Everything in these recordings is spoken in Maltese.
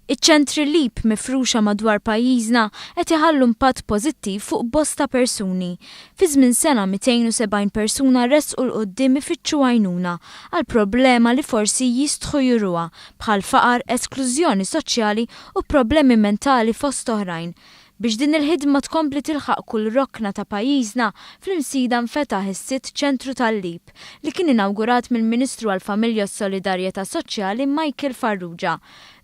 Iċ-ċentri LEAP mifruxa madwar pajjiżna qed iħallu impatt pożittiv fuq bosta persuni. Fi żmien sena 270 persuna ressqu l quddiem ifittxu għajnuna għal problema li forsi jistħu juruha bħal faqar, esklużjoni soċjali u problemi mentali fost oħrajn. Biex din il-ħidma tkompli tilħaq kull rokna ta' pajjiżna, fl-Imsida nfetaħ is-sitt ċentru tal-LEAP li kien inawgurat mill-Ministru għall-Familja u s-Solidarjetà Soċjali Michael Farrugia.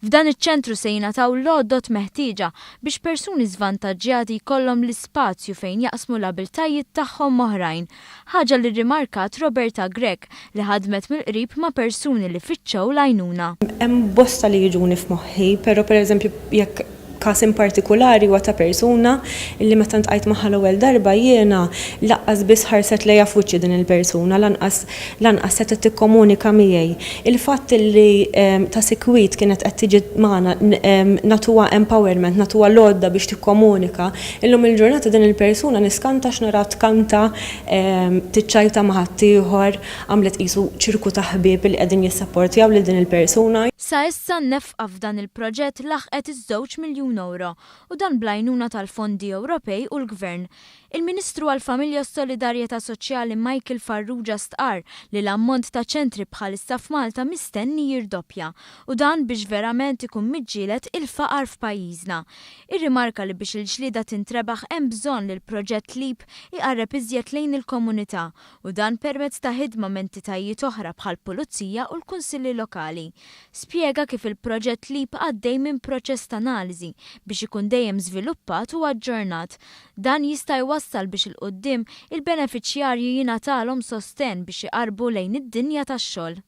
F'dan iċ-ċentru se jingħataw l-għoddot meħtieġa biex persuni żvantaġġjati jkollhom l-ispazju fejn jaqsmu l-abiltajiet tagħhom oħrajn. Ħaġa li rrimarkat Roberta Grek li ħadmet mill-qrib ma' persuni li fittxew l-għajnuna. Hemm bosta li jiġuni f'moħħi, però pereżempju jekk każ in partikulari huwa ta' persuna illi meta ntqajt magħha l-ewwel darba jiena laqqas biss ħarset lejha f'wiċċi din il-persuna, lanqas setgħet tikkomunika miegħi. Il-fatt li ta' sikwit kienet qed tiġi magħna nagħtuha empowerment, nagħtuha l-għodda biex tikkomunika, illum il-ġurnata din il-persuna niskanta x'nara tkanta tiċċajta ma' ħaddieħor, għamlet qisu ċirku ta' ħbieb li qegħdin jissapportjaw lil din il-persuna. Sa issa nnefqa f'dan il-proġett laħqet iż-2 miljun euro u dan bl-għajnuna tal-fondi Ewropej u l-Gvern. Il-Ministru għall-Familja u s-Solidarjetà Soċjali Michael Farrugia stqarr li l-ammont ta' ċentri bħalissa f'Malta mistenni jirdoppja u dan biex verament ikun miġġieled il-faqar f'pajjiżna. Irrimarka li biex il-ġlieda tintrebaħ hemm bżonn li l-proġett LEAP iqarreb iżjed lejn il-komunità u dan permezz ta' ħidma m'entitajiet oħra bħal pulizija u l-kunsilli lokali. Spjega kif il-proġett LEAP għaddej minn proċess ta' analiżi biex ikun dejjem żviluppat u aġġornat. Dan jista' jwassal biex il-qudiem il-benefiċjarji jingħatalhom sostenn biex iqarbu lejn id-dinja tax-xogħol.